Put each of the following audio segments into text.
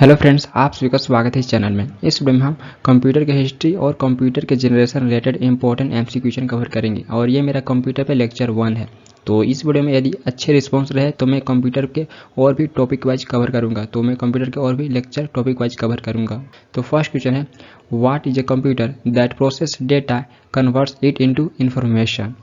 Hello friends, आप सभी का स्वागत है इस चैनल में। इस वीडियो में हम कंप्यूटर की हिस्ट्री और कंप्यूटर के generation related important MCQ question cover करेंगे और ये मेरा कंप्यूटर पे लेक्चर 1 है। तो इस वीडियो में यदि अच्छे रिस्पांस रहे तो मैं कंप्यूटर के और भी टॉपिक वाइज कवर करूंगा, तो मैं कंप्यूटर के और भी लेक्चर टॉपिक वाइज कवर करूंगा। तो फर्स्ट क्वेश्चन है, what is a computer that process data converts it into information.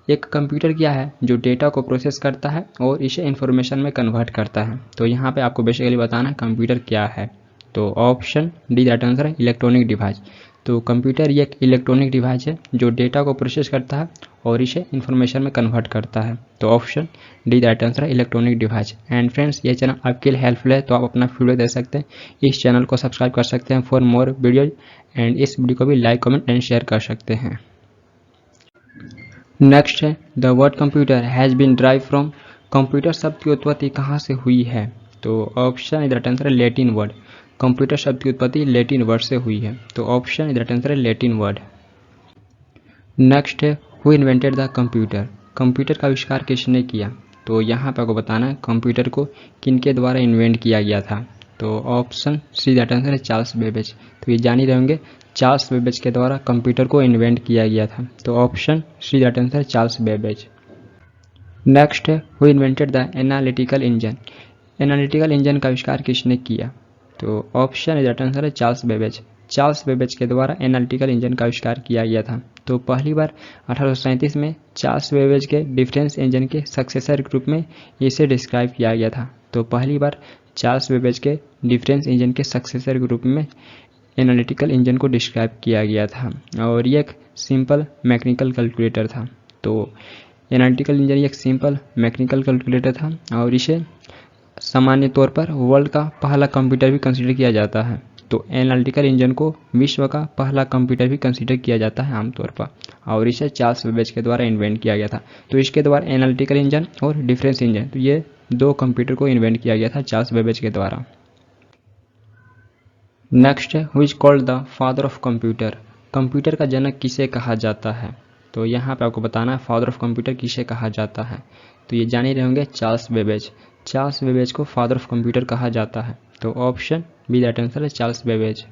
एक कंप्यूटर क्या है जो डेटा को प्रोसेस करता है और इसे इंफॉर्मेशन में कन्वर्ट करता है। तो यहाँ पे आपको बेसिकली बताना है कंप्यूटर क्या है। तो ऑप्शन डी दैट आंसर है इलेक्ट्रॉनिक डिवाइस। तो कंप्यूटर ये एक इलेक्ट्रॉनिक डिवाइस है जो डेटा को प्रोसेस करता है और इसे इंफॉर्मेशन में कन्वर्ट करता है। तो ऑप्शन डी दैट आंसर है इलेक्ट्रॉनिक डिवाइस। एंड फ्रेंड्स, ये चैनल आपके लिए हेल्पफुल है तो आप अपना फीडबैक दे सकते हैं, इस चैनल को सब्सक्राइब कर सकते हैं फॉर मोर वीडियोज, एंड इस वीडियो को भी लाइक कमेंट एंड शेयर कर सकते हैं। नेक्स्ट है, the word computer has been drive from. Computer शब्द की उत्पत्ति कहाँ से हुई है। तो ऑप्शन इधर आंसर है लैटिन वर्ड। कंप्यूटर शब्द की उत्पत्ति लैटिन वर्ड से हुई है। तो ऑप्शन इधर आंसर है लैटिन वर्ड। नेक्स्ट है, who invented the computer. Computer का आविष्कार किसने किया। तो यहाँ पे आपको बताना है कंप्यूटर को किनके द्वारा इन्वेंट किया गया था। तो ऑप्शन सी दैट आंसर है चार्ल्स बेबेज। तो ये जान ही रहेंगे, चार्ल्स बेबेज के द्वारा कंप्यूटर को इन्वेंट किया गया था। तो ऑप्शन सी दैट आंसर है चार्ल्स बेबेज। नेक्स्ट है, who invented the analytical engine. Analytical engine का आविष्कार किसने किया। तो ऑप्शन दैट आंसर है चार्ल्स बेबेज। चार्ल्स बेबेज के द्वारा एनालिटिकल इंजन का आविष्कार किया गया था। तो पहली बार 1837 में चार्ल्स बेबेज के डिफरेंस इंजन के सक्सेसर के रूप में इसे डिस्क्राइब किया गया था। तो पहली बार चार्ल्स बेबेज के डिफरेंस इंजन के सक्सेसर के रूप में एनालिटिकल इंजन को डिस्क्राइब किया गया था और ये एक सिंपल मैकेनिकल कैलकुलेटर था। तो एनालिटिकल इंजन एक सिंपल मैकेनिकल कैलकुलेटर था और इसे सामान्य तौर पर वर्ल्ड का पहला कंप्यूटर भी कंसीडर किया जाता है। तो एनालिटिकल इंजन को विश्व का पहला कंप्यूटर भी कंसीडर किया जाता है आमतौर पर, और इसे चार्ल्स बेबेज के द्वारा इन्वेंट किया गया था। तो इसके द्वारा एनालिटिकल इंजन और डिफरेंस इंजन, तो ये दो कंप्यूटर को इन्वेंट किया गया था चार्ल्स बेबेज के द्वारा। नेक्स्ट है, who is called the father of computer. Computer का जनक किसे कहा जाता है। तो यहाँ पे आपको बताना है फादर ऑफ कंप्यूटर किसे कहा जाता है। तो ये जान ही रहे होंगे, चार्ल्स बेबेज। चार्ल्स बेबेज को फादर ऑफ कंप्यूटर कहा जाता है। तो ऑप्शन बी दैट आंसर है चार्ल्स बेबेज।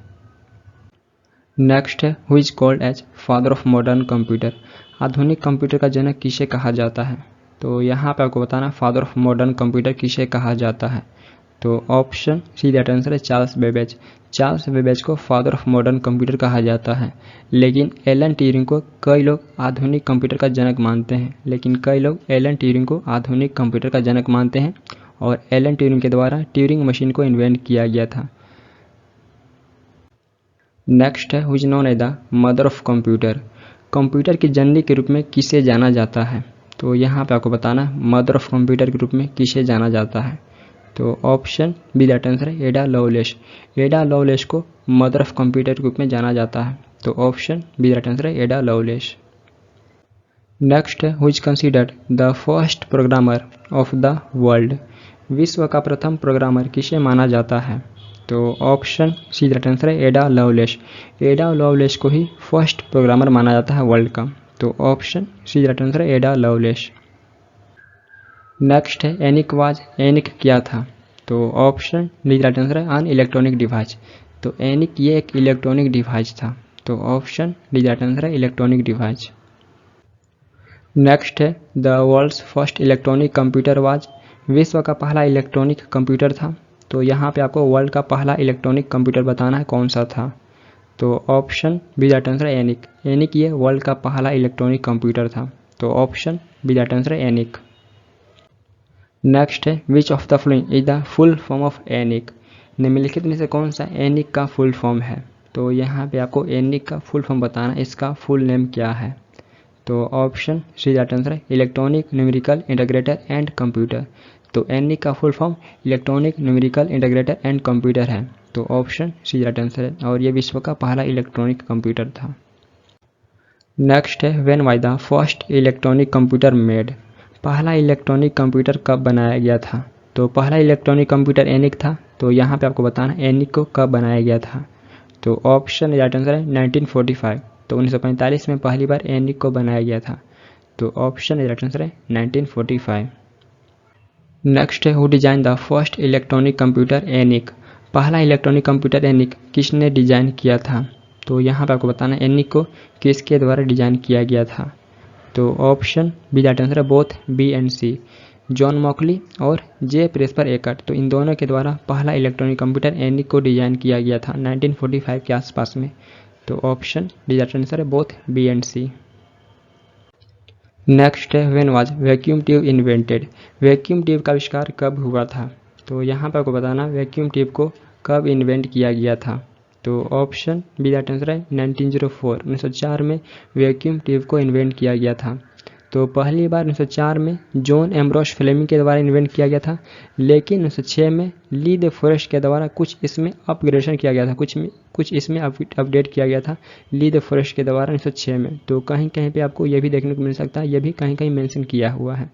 नेक्स्ट है, who is called as father of modern computer. आधुनिक कंप्यूटर का जनक किसे कहा जाता है। तो यहाँ पे आपको बताना है फादर ऑफ मॉडर्न कंप्यूटर किसे कहा जाता है। तो ऑप्शन सी दैट आंसर है चार्ल्स बेबेज। चार्ल्स बेबेज को फादर ऑफ मॉडर्न कंप्यूटर कहा जाता है, लेकिन एलन ट्यूरिंग को कई लोग आधुनिक कंप्यूटर का जनक मानते हैं। एलन ट्यूरिंग को आधुनिक कंप्यूटर का जनक मानते हैं और एलन ट्यूरिंग के द्वारा ट्यूरिंग मशीन को इन्वेंट किया गया था। नेक्स्ट है, who is known as the mother of computer. Computer की जननी के रूप में किसे जाना जाता है। तो यहाँ पे आपको बताना है मदर ऑफ कंप्यूटर के रूप में किसे जाना जाता है। तो ऑप्शन बी दैट आंसर है एडा लवलेस। एडा लवलेस को मदर ऑफ कंप्यूटर के रूप में जाना जाता है। तो ऑप्शन बी दैट आंसर है एडा लवलेस। नेक्स्ट है, who is considered the first programmer of the world. विश्व का प्रथम प्रोग्रामर किसे माना जाता है। तो ऑप्शन सी दैट आंसर है एडा लवलेस। एडा लवलेस को ही फर्स्ट प्रोग्रामर माना जाता है वर्ल्ड का। तो ऑप्शन सी दैट आंसर है एडा लवलेस। नेक्स्ट है, एनिक क्या था। तो ऑप्शन डी दैट आंसर है अन इलेक्ट्रॉनिक डिवाइस। तो एनिक ये एक इलेक्ट्रॉनिक डिवाइस था। तो ऑप्शन डी दैट आंसर है इलेक्ट्रॉनिक डिवाइस। नेक्स्ट है, the world's first electronic computer was. विश्व का पहला इलेक्ट्रॉनिक कंप्यूटर था। तो यहाँ पे आपको वर्ल्ड का पहला इलेक्ट्रॉनिक कंप्यूटर बताना है कौन सा था। तो ऑप्शन बी दैट आंसर है एनिक। एनिक ये वर्ल्ड का पहला इलेक्ट्रॉनिक कंप्यूटर था। तो ऑप्शन बी दैट आंसर है एनिक। नेक्स्ट है, which of the following is the full form of ENIAC. निम्नलिखित में से कौन सा एनिक का फुल फॉर्म है। तो यहाँ पे आपको एनिक का फुल फॉर्म बताना, इसका फुल नेम क्या है। तो ऑप्शन सी दैट आंसर है electronic numerical integrator and computer. तो एनिक का full form electronic numerical integrator and computer है। तो ऑप्शन सी दैट आंसर है, और ये विश्व का पहला इलेक्ट्रॉनिक कंप्यूटर था। नेक्स्ट है, when was the first electronic computer made. पहला इलेक्ट्रॉनिक कंप्यूटर कब बनाया गया था। तो पहला इलेक्ट्रॉनिक कंप्यूटर एनिक था। तो यहाँ पे आपको बताना एनिक को कब बनाया गया था। तो ऑप्शन दैट आंसर है 1945। तो 1945 में पहली बार एनिक को बनाया गया था। तो ऑप्शन दैट आंसर है 1945। नेक्स्ट है, who design the first electronic computer ENIAC. पहला इलेक्ट्रॉनिक कंप्यूटर एनिक किसने डिजाइन किया था? तो यहाँ पर आपको बताना है एनिक को किसके द्वारा डिजाइन किया गया था। तो ऑप्शन बी दैट आंसर है both B and C, John Mauchly और जे प्रेस्पर एकर्ट। तो इन दोनों के द्वारा पहला इलेक्ट्रॉनिक कंप्यूटर एनिक को डिजाइन किया गया था 1945 के आसपास में। तो ऑप्शन डी दैट आंसर है both B and C. Next है when was vacuum tube invented? Vacuum tube का आविष्कार कब हुआ था? तो यहाँ पर आपको बताना वैक्यूम ट्यूब को कब इन्वेंट किया गया था। तो ऑप्शन बी दैट आंसर है 1904, 1904 में वैक्यूम ट्यूब को इन्वेंट किया गया था। तो पहली बार 1904 में जॉन एम्ब्रोस फ्लेमिंग के द्वारा इन्वेंट किया गया था, लेकिन 1906 में ली दे फॉरेस्ट के द्वारा कुछ इसमें अपग्रेडेशन किया गया था, कुछ इसमें अपडेट किया गया था ली दे फॉरेस्ट के द्वारा 1906 में। तो कहीं कहीं पे आपको ये भी देखने को मिल सकता है, ये भी कहीं कहीं मेंशन किया हुआ है।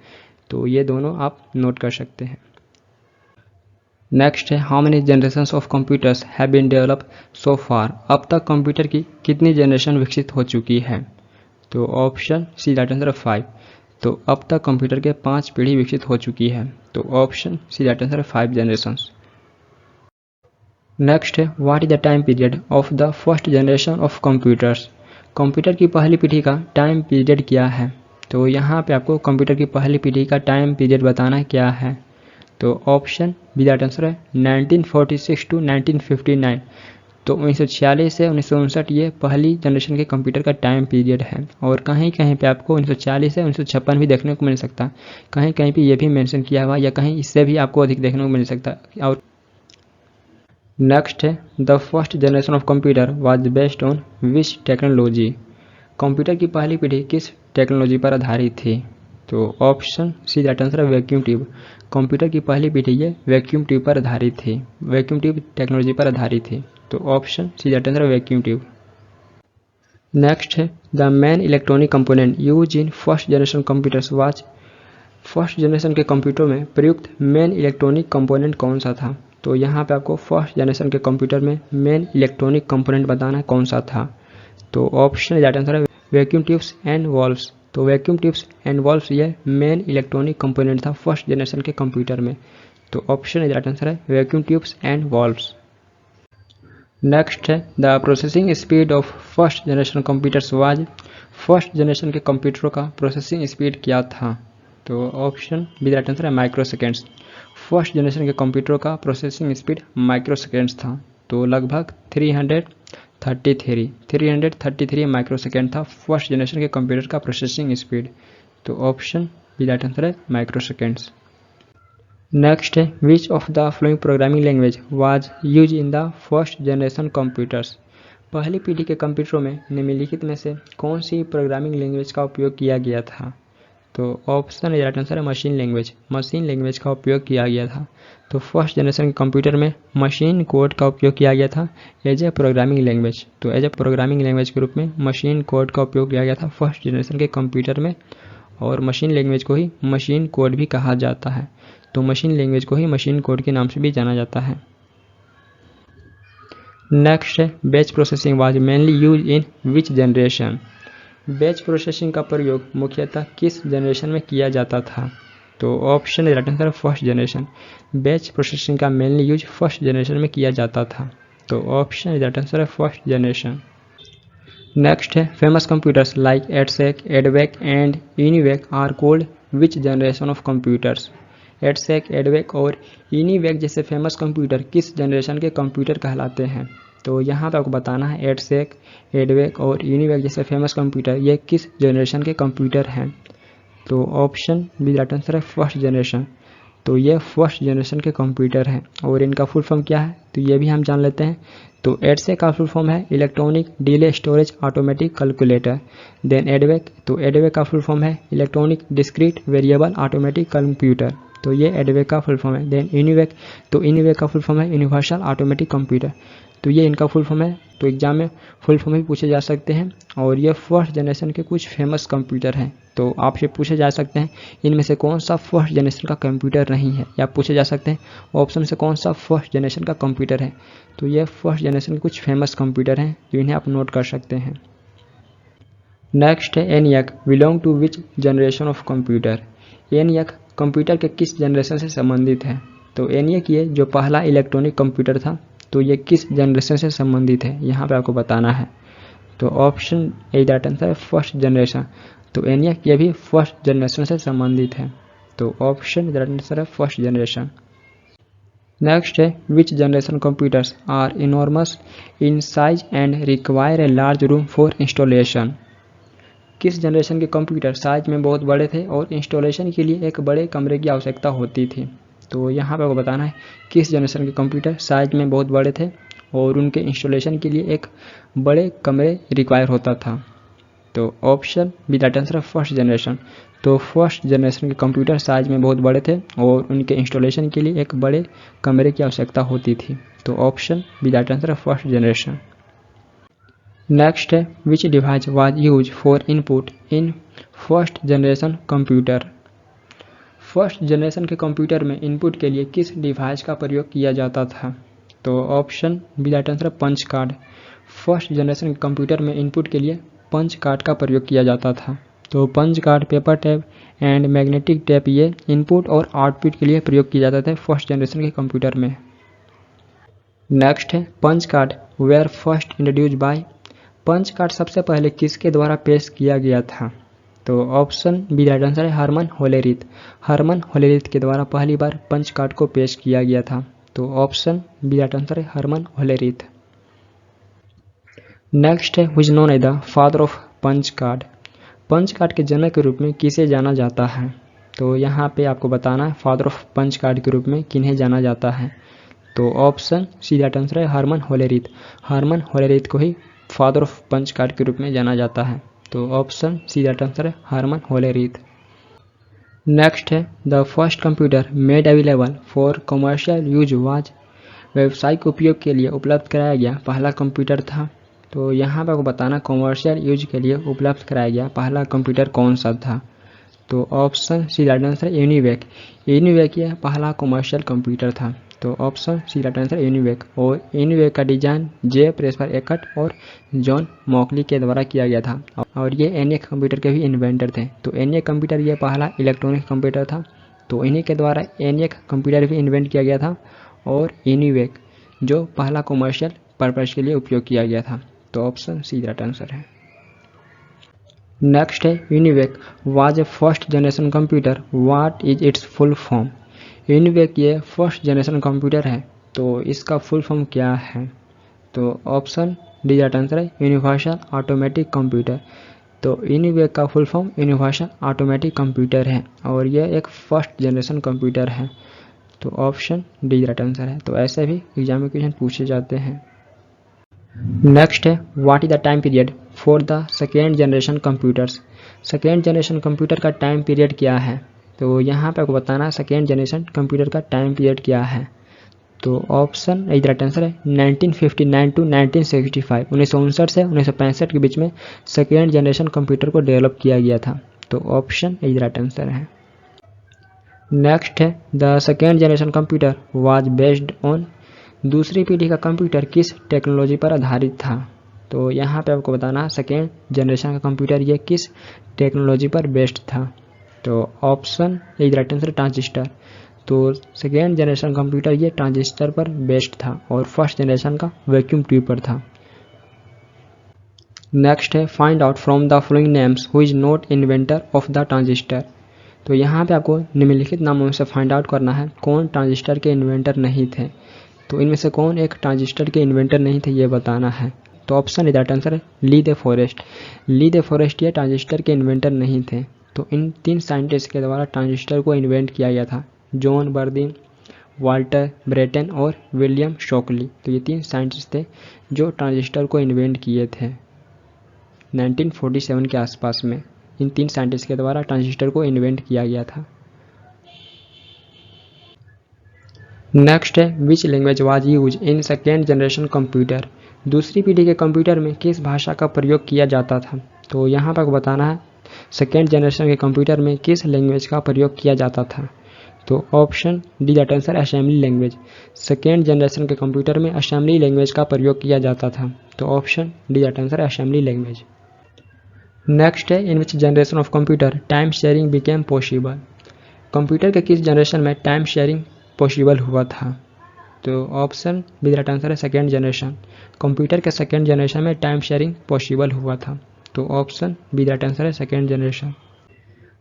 तो ये दोनों आप नोट कर सकते हैं। नेक्स्ट है how many generations of computers have been develop so far? अब तक कंप्यूटर की कितनी जनरेशन विकसित हो चुकी है? तो ऑप्शन सी दैट आंसर है 5। तो अब तक कंप्यूटर के 5 पीढ़ी विकसित हो चुकी है। तो ऑप्शन सी दैट आंसर है 5 जनरेशंस। नेक्स्ट है what is the time period of the first generation of computers? Computer की पहली पीढ़ी का टाइम पीरियड क्या है? तो यहाँ पे आपको कंप्यूटर की पहली पीढ़ी का टाइम पीरियड बताना है क्या है। तो ऑप्शन बी दैट आंसर है 1946 टू 1959। तो 1946 से 1959 ये पहली जनरेशन के कंप्यूटर का टाइम पीरियड है। और कहीं कहीं पे आपको 1940 से 1956 भी देखने को मिल सकता है, कहीं कहीं पे ये भी मेंशन किया हुआ, या कहीं इससे भी आपको अधिक देखने को मिल सकता है। और नेक्स्ट है the first generation of computer was based on which technology? Computer की पहली पीढ़ी किस टेक्नोलॉजी पर आधारित थी? तो ऑप्शन सी दैट आंसर है वैक्यूम ट्यूब। कंप्यूटर की पहली पीढ़ी ये वैक्यूम ट्यूब पर आधारित थी, वैक्यूम ट्यूब टेक्नोलॉजी पर आधारित थी। तो ऑप्शन सी दैट आंसर है वैक्यूम ट्यूब। नेक्स्ट है the main electronic component use in first generation computers was? First generation के कंप्यूटर में प्रयुक्त मेन इलेक्ट्रॉनिक कंपोनेंट कौन सा था? तो यहाँ पे आपको फर्स्ट जनरेशन के कंप्यूटर में मेन इलेक्ट्रॉनिक कंपोनेंट बताना है कौन सा था। तो ऑप्शन दैट आंसर है वैक्यूम ट्यूब्स एंड वॉल्व्स। तो वैक्यूम ट्यूब्स एंड वॉल्व्स ये मेन इलेक्ट्रॉनिक कंपोनेंट था फर्स्ट जनरेशन के कंप्यूटर में। तो ऑप्शन दैट आंसर है vacuum tubes and valves. Next है the processing speed of first generation computers was? First generation के कंप्यूटरों का प्रोसेसिंग स्पीड क्या था? तो ऑप्शन बी दैट आंसर है माइक्रो सेकेंड्स। फर्स्ट जनरेशन के कंप्यूटरों का प्रोसेसिंग स्पीड माइक्रो सेकेंड्स था। तो लगभग 333 माइक्रो सेकेंड था फर्स्ट जनरेशन के कंप्यूटर का प्रोसेसिंग स्पीड। तो ऑप्शन बी दैट आंसर है माइक्रो सेकेंड्स। नेक्स्ट है which of the flowing programming language was use in the first generation computers? पहली पीढ़ी के कंप्यूटरों में निम्नलिखित में से कौन सी प्रोग्रामिंग लैंग्वेज का उपयोग किया गया था? तो ऑप्शन राइट आंसर है मशीन लैंग्वेज। मशीन लैंग्वेज का उपयोग किया गया था। तो फर्स्ट जनरेशन के कंप्यूटर में मशीन कोड का उपयोग किया गया था एज ए प्रोग्रामिंग लैंग्वेज। तो एज ए प्रोग्रामिंग लैंग्वेज के रूप में मशीन कोड का उपयोग किया गया था फर्स्ट जनरेशन के कंप्यूटर में। और मशीन लैंग्वेज को ही मशीन कोड भी कहा जाता है। तो मशीन लैंग्वेज को ही मशीन कोड के नाम से भी जाना जाता है। नेक्स्ट है batch processing was mainly use in which generation? Batch processing का प्रयोग मुख्यतः किस जनरेशन में किया जाता था? तो option right answer first generation. Batch processing का मेनली यूज फर्स्ट जनरेशन में किया जाता था। तो ऑप्शन राइट आंसर है फर्स्ट जनरेशन। नेक्स्ट है famous computers like EDSAC, EDVAC and UNIVAC are called which generation of computers? EDSAC, EDVAC और UNIVAC जैसे फेमस कंप्यूटर किस जनरेशन के कंप्यूटर कहलाते हैं? तो यहाँ पे आपको बताना है एडसेक, एडवेक और यूनिवेक जैसे फेमस कंप्यूटर ये किस जनरेशन के कंप्यूटर हैं? तो ऑप्शन बी राइट आंसर है फर्स्ट जनरेशन। तो ये फर्स्ट जनरेशन के कंप्यूटर हैं। और इनका फुल फॉर्म क्या है तो ये भी हम जान लेते हैं। तो एडसेक का फुल फॉर्म है electronic delay storage automatic calculator. Then EDVAC, तो एडवेक का फुल फॉर्म है electronic discrete variable automatic computer. तो ये एडवेक का फुल फॉर्म है। देन यूनिवेक, तो यूनिवेक का फुल फॉर्म है यूनिवर्सल ऑटोमेटिक कंप्यूटर। तो ये इनका फुल फॉर्म है। तो एग्जाम में फुल फॉर्म भी पूछे जा सकते हैं। और ये फर्स्ट जनरेशन के कुछ फेमस कंप्यूटर हैं। तो आपसे पूछे जा सकते हैं इनमें से कौन सा फर्स्ट जनरेशन का कंप्यूटर नहीं है, या पूछे जा सकते हैं ऑप्शन से कौन सा फर्स्ट जनरेशन का कंप्यूटर है। तो ये फर्स्ट जनरेशन के कुछ फेमस कंप्यूटर हैं जो इन्हें आप नोट कर सकते हैं। नेक्स्ट है ENIAC belong to which generation of computer? ENIAC computer के किस जनरेशन से संबंधित है? तो एनियक ये जो पहला इलेक्ट्रॉनिक कंप्यूटर था तो ये किस जनरेशन से संबंधित है, यहाँ पे आपको बताना है। तो ऑप्शन ए द आंसर है फर्स्ट जनरेशन। तो एनियक ये भी फर्स्ट जनरेशन से संबंधित है। तो ऑप्शन द आंसर है फर्स्ट जनरेशन। नेक्स्ट है which generation computers are enormous in size and require a large room for installation. किस जनरेशन के कंप्यूटर साइज में बहुत बड़े थे और इंस्टॉलेशन के लिए एक बड़े कमरे की आवश्यकता होती थी। तो यहाँ पर आपको बताना है किस जनरेशन के कंप्यूटर साइज में बहुत बड़े थे और उनके इंस्टॉलेशन के लिए एक बड़े कमरे रिक्वायर होता था। तो ऑप्शन बी द आंसर है फर्स्ट जनरेशन। तो फर्स्ट जनरेशन के कंप्यूटर साइज में बहुत बड़े थे और उनके इंस्टॉलेशन के लिए एक बड़े कमरे की आवश्यकता होती थी। तो ऑप्शन बी द आंसर है फर्स्ट जनरेशन। नेक्स्ट है विच device was use for input in first generation computer. First generation के कंप्यूटर में इनपुट के लिए किस डिवाइस का प्रयोग किया जाता था। तो ऑप्शन बी द आंसर है पंच कार्ड। फर्स्ट जनरेशन के कंप्यूटर में इनपुट के लिए पंच कार्ड का प्रयोग किया जाता था। तो punch card, paper tape and magnetic tape ये इनपुट और आउटपुट के लिए प्रयोग किए जाते थे फर्स्ट जनरेशन के कंप्यूटर में। नेक्स्ट है punch card were first introduced by. Punch card सबसे पहले किसके द्वारा पेश किया गया था। तो ऑप्शन बी द आंसर है हरमन होलेरिथ। हरमन होलेरिथ के द्वारा पहली बार पंच कार्ड को पेश किया गया था। तो ऑप्शन बी द आंसर है हरमन होलेरिथ। नेक्स्ट है who is known as the father of punch card. Punch card के जनक के रूप में किसे जाना जाता है। तो यहाँ पे आपको बताना है फादर ऑफ पंच कार्ड के रूप में किन्हें जाना जाता है। तो ऑप्शन सी द आंसर है हरमन होलेरिथ। हरमन होलेरिथ को ही फादर ऑफ पंच कार्ड के रूप में जाना जाता है। तो ऑप्शन सी द आंसर है हरमन होलेरिथ। नेक्स्ट है the first computer made available for commercial use was. व्यावसायिक उपयोग के लिए उपलब्ध कराया गया पहला कंप्यूटर था। तो यहाँ पर आपको बताना कमर्शियल यूज के लिए उपलब्ध कराया गया पहला कंप्यूटर कौन सा था। तो ऑप्शन सी द आंसर है यूनिवेक। यूनिवेक यह पहला कमर्शियल कंप्यूटर था। तो ऑप्शन सी द आंसर है यूनिवेक। और यूनिवेक का डिजाइन जे प्रेसपर एकट और जॉन मॉकली के द्वारा किया गया था और ये एनियक कंप्यूटर के भी इन्वेंटर थे। तो एनियक कंप्यूटर ये पहला इलेक्ट्रॉनिक कंप्यूटर था। तो इन्हीं के द्वारा एनियक कंप्यूटर भी इन्वेंट किया गया था और यूनिवेक जो पहला कमर्शियल पर्पज के लिए उपयोग किया गया था। तो ऑप्शन सी द आंसर है। नेक्स्ट है UNIVAC was a first generation computer, what is it's full form. UNIVAC ये फर्स्ट जनरेशन कंप्यूटर है। तो इसका फुल फॉर्म क्या है। तो ऑप्शन डी द आंसर है यूनिवर्सल ऑटोमेटिक कंप्यूटर। तो यूनिवेक का full form universal automatic computer है और यह एक फर्स्ट जनरेशन कंप्यूटर है। तो ऑप्शन डी द आंसर है। तो ऐसे भी एग्जाम में क्वेश्चन पूछे जाते हैं। नेक्स्ट है what is the time period for the second generation computers. Second generation computer का टाइम पीरियड क्या है। तो यहाँ पे आपको बताना है सेकेंड जनरेशन कंप्यूटर का टाइम पीरियड क्या है। तो ऑप्शन इज द आंसर है 1959 टू 1965। 1959 से 1965 के बीच में सेकेंड जनरेशन कंप्यूटर को डेवलप किया गया था। तो ऑप्शन इज द आंसर है। नेक्स्ट है the second generation computer was based on. दूसरी पीढ़ी का कंप्यूटर किस टेक्नोलॉजी पर आधारित था। तो यहाँ पे आपको बताना सेकेंड जनरेशन का कंप्यूटर ये किस टेक्नोलॉजी पर बेस्ड था। तो option is the answer transistor. तो सेकेंड जनरेशन कंप्यूटर ये ट्रांजिस्टर पर बेस्ड था और फर्स्ट जनरेशन का वैक्यूम ट्यूब पर था। नेक्स्ट है find out from the following names who is not inventor of the transistor. तो यहाँ पे आपको निम्नलिखित नामों से फाइंड आउट करना है कौन ट्रांजिस्टर के इन्वेंटर नहीं थे। तो इनमें से कौन एक ट्रांजिस्टर के इन्वेंटर नहीं थे ये बताना है। तो ऑप्शन इज द आंसर है ली दे फॉरेस्ट। ली दे फॉरेस्ट ये ट्रांजिस्टर के इन्वेंटर नहीं थे। तो इन तीन साइंटिस्ट के द्वारा ट्रांजिस्टर को इन्वेंट किया गया था, जॉन बर्दिन, वाल्टर ब्रेटन और विलियम शॉकली। तो ये तीन साइंटिस्ट थे जो ट्रांजिस्टर को इन्वेंट किए थे 1947 के आसपास में। इन तीन साइंटिस्ट के द्वारा ट्रांजिस्टर को इन्वेंट किया गया था। नेक्स्ट है which language was use in second generation computer. दूसरी पीढ़ी के कंप्यूटर में किस भाषा का प्रयोग किया जाता था। तो यहाँ पर बताना है सेकेंड जनरेशन के कंप्यूटर में किस लैंग्वेज का प्रयोग किया जाता था। तो option D the answer assembly language. Second generation के कंप्यूटर में असेंबली लैंग्वेज का प्रयोग किया जाता था। तो option D the answer assembly language. Next है in which generation of computer time sharing became possible. Computer के किस जनरेशन में टाइम शेयरिंग पॉसिबल हुआ था। तो ऑप्शन बी राइट आंसर है सेकेंड जनरेशन। कंप्यूटर के सेकेंड जनरेशन में टाइम शेयरिंग पॉसिबल हुआ था। तो ऑप्शन बी राइट आंसर है सेकेंड जनरेशन।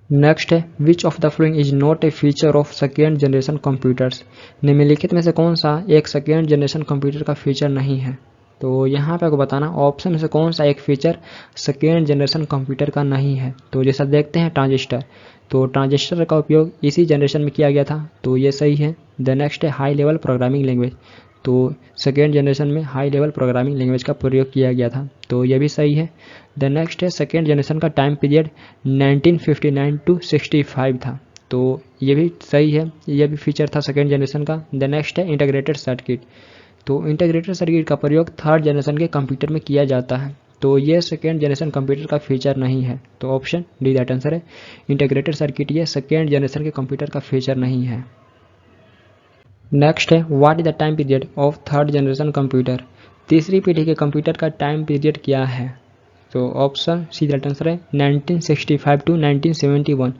नेक्स्ट है which of the following is not a feature of second generation computers. निम्नलिखित में से कौन सा एक सेकेंड जनरेशन कंप्यूटर का फीचर नहीं है। तो यहाँ पे आपको बताना ऑप्शन में से कौन सा एक फीचर सेकेंड जनरेशन कंप्यूटर का नहीं है। तो जैसा देखते हैं ट्रांजिस्टर, तो ट्रांजिस्टर का उपयोग इसी जनरेशन में किया गया था, तो ये सही है। द नेक्स्ट है हाई लेवल प्रोग्रामिंग लैंग्वेज, तो सेकेंड जनरेशन में हाई लेवल प्रोग्रामिंग लैंग्वेज का प्रयोग किया गया था, तो ये भी सही है। द नेक्स्ट है सेकेंड जनरेशन का टाइम पीरियड 1959 टू 65 था, तो ये भी सही है, ये भी फीचर था सेकेंड जनरेशन का। द नेक्स्ट है इंटीग्रेटेड सर्किट, तो इंटीग्रेटेड सर्किट का प्रयोग थर्ड जनरेशन के कंप्यूटर में किया जाता है, तो ये सेकेंड जनरेशन कंप्यूटर का फीचर नहीं है। तो ऑप्शन डी राइट आंसर है, इंटीग्रेटेड सर्किट ये सेकेंड जनरेशन के कंप्यूटर का फीचर नहीं है। नेक्स्ट है what is the time period of third generation computer. तीसरी पीढ़ी के कंप्यूटर का टाइम पीरियड क्या है। तो ऑप्शन सी राइट आंसर है 1965 टू 1971,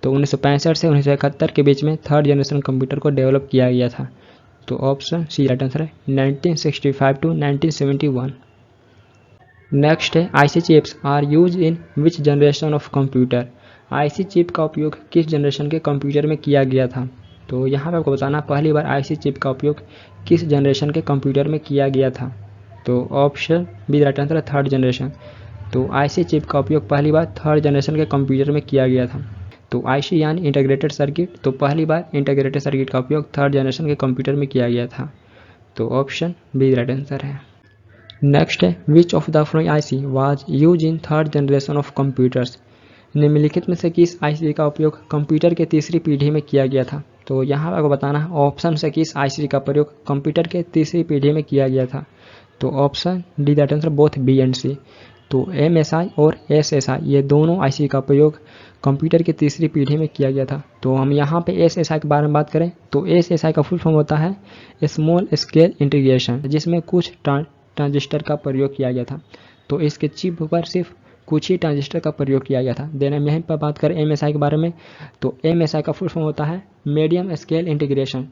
तो 1965 से 1971 के बीच में थर्ड जनरेशन कंप्यूटर को डेवलप किया गया था। तो ऑप्शन सी राइट आंसर है 1965 टू 1971। नेक्स्ट है IC chips are use in which generation of computer. IC chip का उपयोग किस जनरेशन के कंप्यूटर में किया गया था। तो यहाँ पर आपको बताना पहली बार आईसी चिप का उपयोग किस जनरेशन के कंप्यूटर में किया गया था। तो ऑप्शन बी राइट आंसर है थर्ड जनरेशन। तो आईसी चिप का उपयोग पहली बार थर्ड जनरेशन के कंप्यूटर में किया गया था। तो आईसी यानी इंटीग्रेटेड सर्किट, तो पहली बार इंटीग्रेटेड सर्किट का उपयोग थर्ड जनरेशन के कंप्यूटर में किया गया था। तो ऑप्शन बी राइट आंसर है। नेक्स्ट है which of the following IC was use in third generation of computers. निम्नलिखित में से किस आईसी का उपयोग कंप्यूटर के तीसरी पीढ़ी में किया गया था। तो यहाँ आपको बताना है ऑप्शन से किस आईसी का प्रयोग कंप्यूटर के तीसरी पीढ़ी में किया गया था। तो option D that answer both B and C. तो एमएसआई और एसएसआई ये दोनों आईसी का प्रयोग कंप्यूटर की तीसरी पीढ़ी में किया गया था। तो हम यहाँ पे एसएसआई के बारे में बात करें तो एसएसआई का फुल फॉर्म होता है स्मॉल स्केल इंटीग्रेशन, जिसमें कुछ ट्रांजिस्टर का प्रयोग किया गया था। तो इसके चिप पर सिर्फ कुछ ही ट्रांजिस्टर का प्रयोग किया गया था। देन हम यहीं पर बात करें एमएसआई के बारे में, तो एमएसआई का फुल फॉर्म होता है मीडियम स्केल इंटीग्रेशन,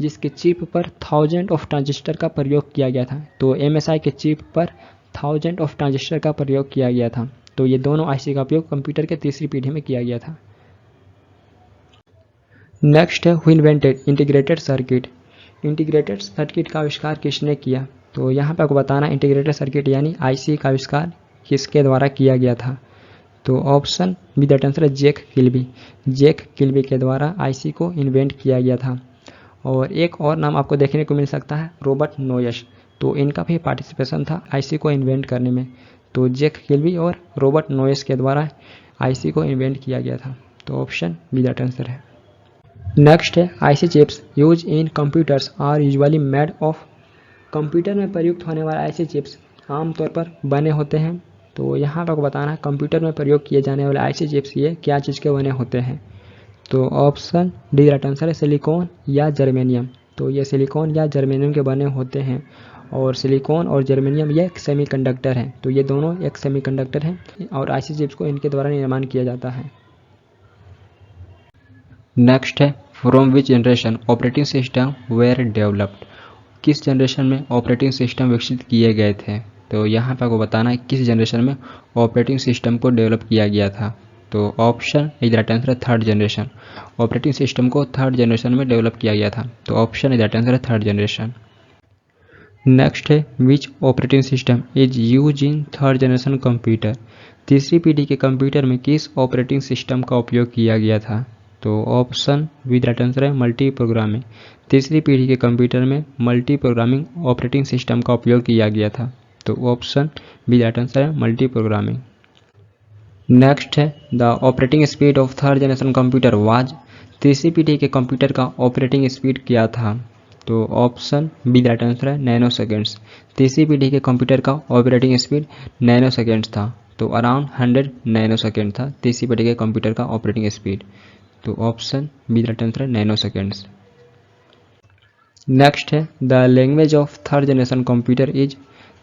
जिसके चिप पर 1000 ऑफ ट्रांजिस्टर का प्रयोग किया गया था। तो एमएसआई के चिप पर 1000 ऑफ ट्रांजिस्टर का प्रयोग किया गया था। तो ये दोनों आईसी का उपयोग कंप्यूटर के तीसरी पीढ़ी में किया गया था। नेक्स्ट है who invented integrated circuit. Integrated circuit का आविष्कार किसने किया। तो यहाँ पे आपको बताना इंटीग्रेटेड सर्किट यानी आईसी का आविष्कार किसके द्वारा किया गया था। तो ऑप्शन बी दैट आंसर है जैक किल्बी। जैक किल्बी के द्वारा आईसी को इन्वेंट किया गया था। और एक और नाम आपको देखने को मिल सकता है रॉबर्ट नोयस, तो इनका भी पार्टिसिपेशन था आईसी को इन्वेंट करने में। तो जैक किल्बी और रॉबर्ट नोयस के द्वारा आईसी को इन्वेंट किया गया था। तो ऑप्शन बी दैट आंसर है। नेक्स्ट है IC chips use in computers are usually made of. Computer में प्रयुक्त होने वाले आईसी चिप्स आमतौर पर बने होते हैं। तो यहाँ पर आपको बताना है कंप्यूटर में प्रयोग किए जाने वाले आईसी चिप्स ये क्या चीज़ के बने होते हैं। तो ऑप्शन डी राइट आंसर है सिलिकॉन या जर्मेनियम। तो ये सिलिकॉन या जर्मेनियम के बने होते हैं। और सिलिकॉन और जर्मेनियम ये एक सेमीकंडक्टर है, तो ये दोनों एक सेमीकंडक्टर हैं और आईसी चिप्स को इनके द्वारा निर्माण किया जाता है। नेक्स्ट है from which generation operating system were developed. किस जनरेशन में ऑपरेटिंग सिस्टम विकसित किए गए थे। तो यहाँ पर आपको बताना है किस जनरेशन में ऑपरेटिंग सिस्टम को डेवलप किया गया था। तो ऑप्शन इज राइट आंसर है थर्ड जनरेशन। ऑपरेटिंग सिस्टम को थर्ड जनरेशन में डेवलप किया गया था। तो ऑप्शन इज राइट आंसर है थर्ड जनरेशन। नेक्स्ट है which operating system is use in third generation computer. तीसरी पीढ़ी के कंप्यूटर में किस ऑपरेटिंग सिस्टम का उपयोग किया गया था। तो ऑप्शन विद राइट आंसर है मल्टी प्रोग्रामिंग। तीसरी पीढ़ी के कंप्यूटर में मल्टी प्रोग्रामिंग ऑपरेटिंग सिस्टम का उपयोग किया गया था। तो ऑप्शन बी राइट आंसर है मल्टी प्रोग्रामिंग। नेक्स्ट है the operating speed of third generation computer was. तीसरी पीढ़ी के कंप्यूटर का ऑपरेटिंग स्पीड क्या था। तो ऑप्शन बी राइट आंसर है नैनो सेकेंड्स। तीसरी पीढ़ी के कंप्यूटर का ऑपरेटिंग स्पीड नैनो सेकेंड्स था। तो अराउंड 100 नैनो सेकेंड था तीसरी पीढ़ी के कंप्यूटर का ऑपरेटिंग स्पीड। तो ऑप्शन बी राइट आंसर है नैनो सेकेंड्स। नेक्स्ट है the language of third generation computer is.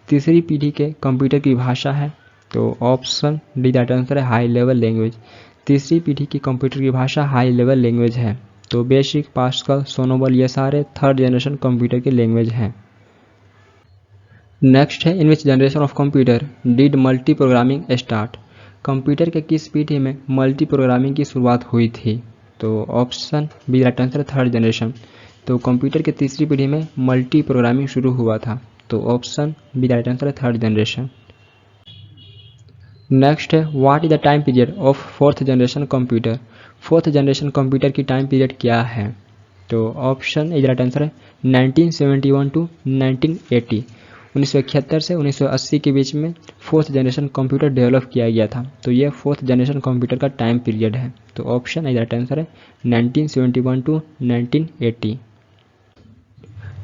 तीसरी पीढ़ी के कंप्यूटर की भाषा है। तो ऑप्शन डी राइट आंसर है हाई लेवल लैंग्वेज। तीसरी पीढ़ी की कंप्यूटर की भाषा हाई लेवल लैंग्वेज है। तो बेसिक, पास्कल, सोनोबल ये सारे थर्ड जनरेशन कंप्यूटर की लैंग्वेज हैं। नेक्स्ट है, in which generation of computer did multi programming start. Computer के किस पीढ़ी में मल्टी प्रोग्रामिंग की शुरुआत हुई थी? तो option B right answer, third generation. तो कंप्यूटर की तीसरी पीढ़ी में मल्टी प्रोग्रामिंग शुरू हुआ था। तो option B right answer, third generation. Next है, what is the time period of fourth generation computer. Fourth generation computer की टाइम पीरियड क्या है? तो ऑप्शन इज राइट आंसर है 1971 टू 1980। 1971 से 1980 के बीच में फोर्थ जनरेशन कंप्यूटर डेवलप किया गया था। तो ये फोर्थ जनरेशन कंप्यूटर का टाइम पीरियड है। तो ऑप्शन इज राइट आंसर है 1971 टू 1980।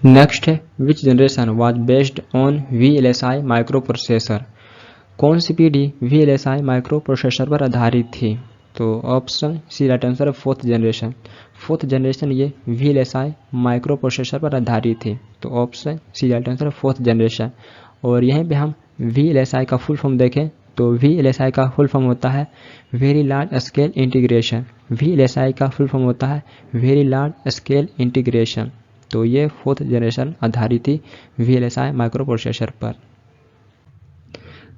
नेक्स्ट है, which generation was based on VLSI micro processor. कौन सी पीढ़ी VLSI माइक्रो प्रोसेसर पर आधारित थी? तो ऑप्शन सी राइट आंसर है, फोर्थ जनरेशन। फोर्थ जनरेशन ये VLSI माइक्रो प्रोसेसर पर आधारित थी। तो ऑप्शन सी राइट आंसर है, फोर्थ जनरेशन। और यहीं पे हम VLSI का फुल फॉर्म देखें तो VLSI का फुल फॉर्म होता है very large scale integration. VLSI का फुल फॉर्म होता है वेरी लार्ज स्केल इंटीग्रेशन। तो ये फोर्थ जनरेशन आधारित थी VLSI माइक्रो प्रोसेसर पर।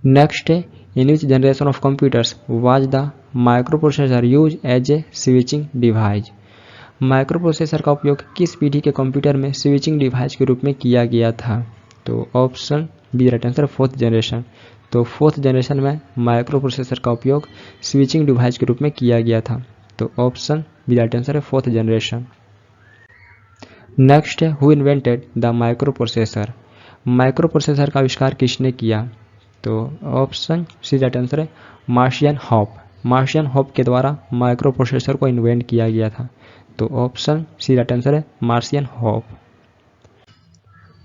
नेक्स्ट है, in which generation of computers was the microprocessor use as a switching device. Micro processor का उपयोग किस पीढ़ी के कंप्यूटर में स्विचिंग डिवाइस के रूप में किया गया था? तो option B right answer, fourth generation. तो फोर्थ जनरेशन में माइक्रो प्रोसेसर का उपयोग स्विचिंग डिवाइस के रूप में किया गया था। तो ऑप्शन बी राइट आंसर है, फोर्थ जनरेशन। नेक्स्ट है, who invented the micro processor. Micro processor का आविष्कार किसने किया? तो ऑप्शन सी राइट आंसर है, मार्शियन हॉप। मार्शियन हॉप के द्वारा माइक्रो प्रोसेसर को इन्वेंट किया गया था। तो ऑप्शन सी राइट आंसर है, मार्शियन हॉप।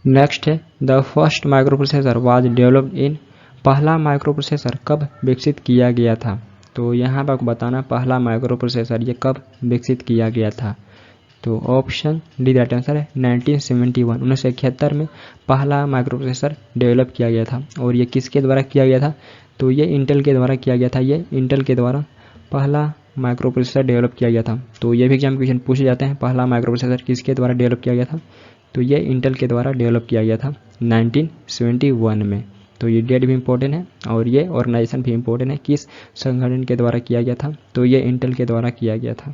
नेक्स्ट है, the first micro processor was developed in. पहला माइक्रो प्रोसेसर कब विकसित किया गया था? तो यहाँ पर आपको बताना पहला माइक्रो प्रोसेसर ये कब विकसित किया गया था। तो ऑप्शन डी राइट आंसर है 1971। 1971 में पहला माइक्रो प्रोसेसर डेवलप किया गया था। और ये किसके द्वारा किया गया था? तो ये इंटेल के द्वारा किया गया था। ये इंटेल के द्वारा पहला माइक्रो प्रोसेसर डेवलप किया गया था। तो ये भी एग्जाम क्वेश्चन पूछे जाते हैं, पहला माइक्रो प्रोसेसर किसके द्वारा डेवलप किया गया था? तो ये इंटेल के द्वारा डेवलप किया गया था 1971 में। तो ये डेट भी इंपॉर्टेंट है और ये ऑर्गेनाइजेशन भी इंपॉर्टेंट है, किस संगठन के द्वारा किया गया था? तो ये इंटेल के द्वारा किया गया था।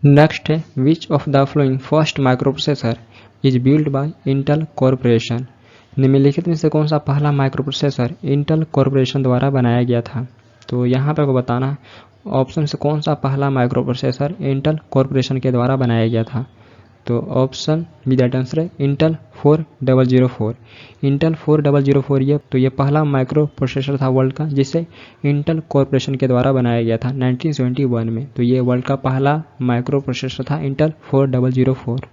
नेक्स्ट है, which of the flowing first micro processor is build by Intel corporation. निम्नलिखित में से कौन सा पहला माइक्रो प्रोसेसर इंटेल कॉरपोरेशन द्वारा बनाया गया था? तो यहाँ पर आपको बताना है ऑप्शन से कौन सा पहला माइक्रो प्रोसेसर इंटेल कॉरपोरेशन के द्वारा बनाया गया था। तो ऑप्शन बी दैट आंसर है इंटेल 4004। इंटेल 4004 ये पहला माइक्रो प्रोसेसर था वर्ल्ड का जिसे इंटेल कॉरपोरेशन के द्वारा बनाया गया था 1971 में। तो ये वर्ल्ड का पहला माइक्रो प्रोसेसर था इंटेल 4004।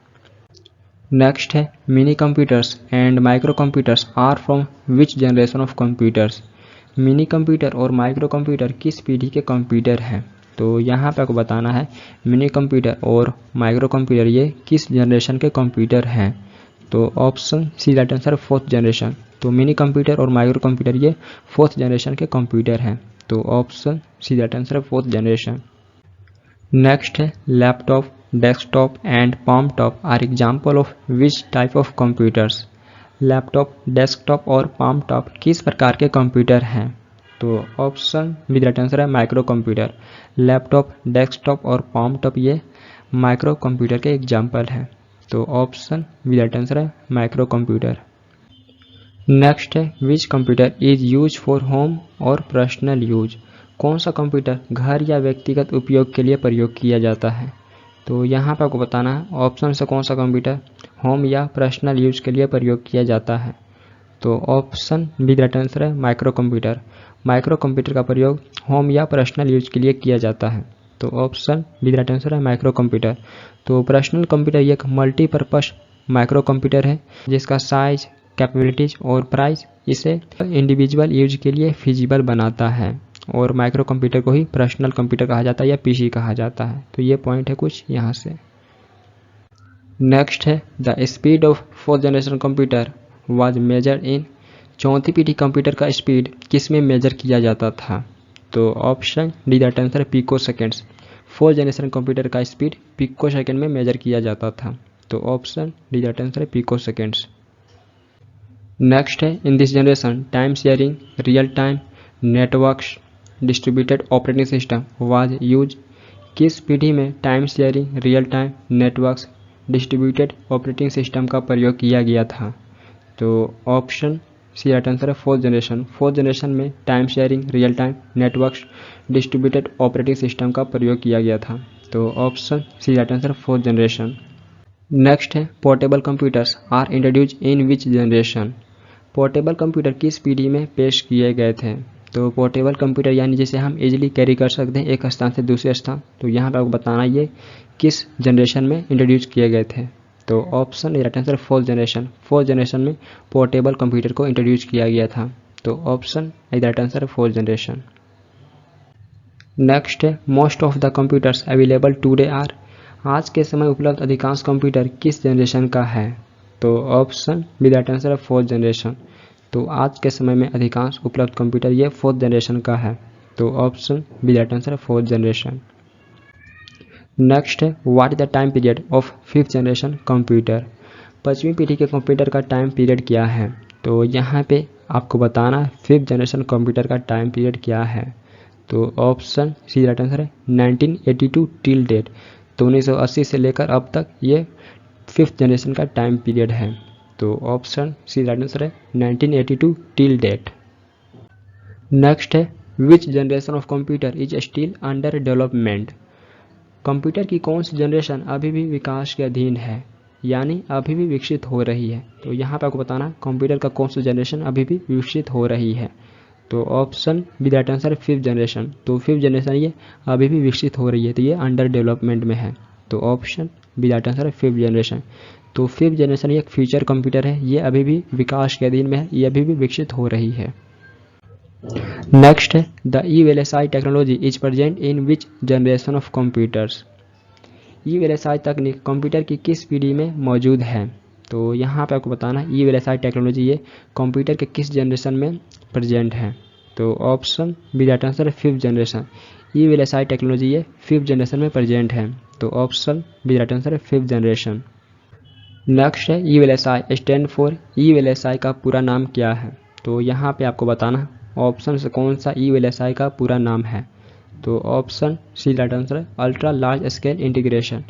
नेक्स्ट है, mini computers and micro computers are from which generation of computers. Mini computer और माइक्रो कंप्यूटर किस पीढ़ी के कंप्यूटर हैं? तो यहाँ पे आपको बताना है मिनी कंप्यूटर और माइक्रो कंप्यूटर ये किस जनरेशन के कंप्यूटर हैं। तो option C right answer, fourth generation. तो मिनी कंप्यूटर और माइक्रो कंप्यूटर ये फोर्थ जनरेशन के कंप्यूटर हैं। तो option C right answer, fourth generation. Next है, laptop, desktop and palmtop are example of which type of computers. Laptop, desktop और palmtop किस प्रकार के कंप्यूटर हैं? तो ऑप्शन बी राइट आंसर है, माइक्रो कंप्यूटर। लैपटॉप, डेस्कटॉप और palmtop ये माइक्रो कंप्यूटर के एग्जाम्पल हैं। तो ऑप्शन बी राइट आंसर है, माइक्रो कंप्यूटर। नेक्स्ट है, which computer is use for home और पर्सनल यूज। कौन सा कंप्यूटर घर या व्यक्तिगत उपयोग के लिए प्रयोग किया जाता है? तो यहाँ पर आपको बताना है ऑप्शन से कौन सा कंप्यूटर होम या पर्सनल यूज के लिए प्रयोग किया जाता है। तो ऑप्शन बी राइट आंसर है, माइक्रो कंप्यूटर। माइक्रो कंप्यूटर का प्रयोग होम या पर्सनल यूज के लिए किया जाता है। तो ऑप्शन बी राइट आंसर है, माइक्रो कंप्यूटर। तो पर्सनल कंप्यूटर एक मल्टीपर्पस माइक्रो कंप्यूटर है जिसका साइज, कैपेबिलिटीज और प्राइस इसे इंडिविजुअल यूज के लिए फिजिबल बनाता है। और माइक्रो कंप्यूटर को ही पर्सनल कंप्यूटर कहा जाता है या पीसी कहा जाता है। तो ये पॉइंट है कुछ यहाँ से। नेक्स्ट है, the speed of fourth generation computer was measured in. चौथी पीढ़ी कंप्यूटर का स्पीड किस में मेजर किया जाता था? तो option D that answer, pico seconds. Fourth generation computer का स्पीड पिको सेकेंड में मेजर किया जाता था। तो ऑप्शन डी द आंसर है पिको सेकेंड्स। नेक्स्ट है in this generation time sharing real time networks distributed operating system was use. किस पीढ़ी में time sharing real time networks distributed operating system का प्रयोग किया गया था? तो ऑप्शन सी राइट आंसर है फोर्थ जनरेशन। फोर्थ जनरेशन में time sharing real time networks distributed operating system का प्रयोग किया गया था। तो option C right answer fourth generation. Next है portable computers are introduce in which generation. Portable computer किस पीढ़ी में पेश किए गए थे? तो पोर्टेबल कंप्यूटर यानी जिसे हम इजीली कैरी कर सकते हैं एक स्थान से दूसरे स्थान, तो यहाँ पर आपको बताना ये किस जनरेशन में इंट्रोड्यूस किए गए थे। तो option right answer fourth generation. Fourth generation में पोर्टेबल कंप्यूटर को इंट्रोड्यूस किया गया था। तो option right answer fourth generation. Next है most of the computers available today are. आज के समय उपलब्ध अधिकांश कंप्यूटर किस जनरेशन का है? तो ऑप्शन बी राइट आंसर है फोर्थ जनरेशन। तो आज के समय में अधिकांश उपलब्ध कंप्यूटर ये फोर्थ जनरेशन का है। तो ऑप्शन बी राइट आंसर है फोर्थ जनरेशन। नेक्स्ट है what is the time period of fifth generation computer. पांचवीं पीढ़ी के कंप्यूटर का टाइम पीरियड क्या है? तो यहाँ पे आपको बताना फिफ्थ जनरेशन कंप्यूटर का टाइम पीरियड क्या है। तो ऑप्शन सी राइट आंसर है 1982 टिल डेट। तो 1980 से लेकर अब तक ये फिफ्थ जनरेशन का टाइम पीरियड है। तो ऑप्शन सी राइट आंसर है 1982 टिल डेट। नेक्स्ट है which generation of computer is still under development. Computer की कौन सी जनरेशन अभी भी विकास के अधीन है, यानी अभी भी विकसित हो रही है? तो यहाँ पे आपको बताना कंप्यूटर का कौन सी जनरेशन अभी भी विकसित हो रही है। तो option B right answer fifth generation. तो फिफ्थ जनरेशन ये अभी भी विकसित हो रही है, तो ये अंडर डेवलपमेंट में है। तो ऑप्शन बी राइट आंसर है फिफ्थ जनरेशन। तो फिफ्थ जनरेशन ये एक फ्यूचर कंप्यूटर है, ये अभी भी विकास के अधीन में है, ये अभी भी विकसित हो रही है। नेक्स्ट है the EVLSI technology is present in which generation of computers. EVLSI तकनीक कंप्यूटर की किस पीढ़ी में मौजूद है? तो यहाँ पे आपको बताना ई-वी-एल-एस-आई टेक्नोलॉजी ये कंप्यूटर के किस जनरेशन में प्रेजेंट है। तो ऑप्शन बी राइट आंसर है फिफ्थ जनरेशन। ई-वी-एल-एस-आई टेक्नोलॉजी ये फिफ्थ जनरेशन में प्रेजेंट है। तो ऑप्शन बी राइट आंसर है फिफ्थ जनरेशन। नेक्स्ट है ई-वी-एल-एस-आई स्टैंड फॉर। ई-वी-एल-एस-आई का पूरा नाम क्या है? तो यहाँ पे आपको बताना ऑप्शन से कौन सा ई-वी-एल-एस-आई का पूरा नाम है। तो ऑप्शन सी राइट आंसर है अल्ट्रा लार्ज स्केल इंटीग्रेशन।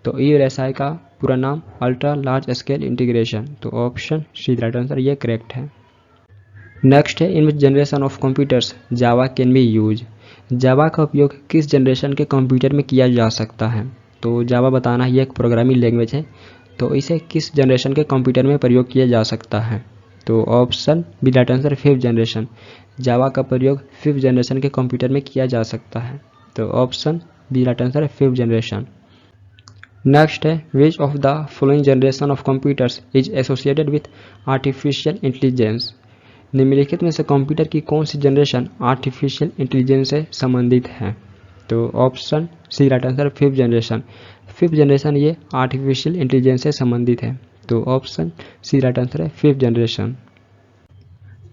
तो ई-वी-एल-एस-आई का पूरा नाम अल्ट्रा लार्ज स्केल इंटीग्रेशन। तो ऑप्शन सी राइट आंसर ये करेक्ट है। नेक्स्ट है in which generation of computers Java can be use. Java का उपयोग किस जनरेशन के कंप्यूटर में किया जा सकता है? तो जावा बताना ये एक प्रोग्रामिंग लैंग्वेज है, तो इसे किस जनरेशन के कंप्यूटर में प्रयोग किया जा सकता है? तो option B right answer fifth generation. Java का प्रयोग फिफ्थ जनरेशन के कंप्यूटर में किया जा सकता है। तो ऑप्शन बी राइट आंसर है फिफ्थ जनरेशन। नेक्स्ट है which of the following generation of computers is associated with artificial intelligence. निम्नलिखित में से कंप्यूटर की कौन सी जनरेशन आर्टिफिशियल इंटेलिजेंस से संबंधित है? तो option C right answer fifth generation. Fifth generation ये आर्टिफिशियल इंटेलिजेंस से संबंधित है। तो ऑप्शन सी राइट आंसर है फिफ्थ जनरेशन।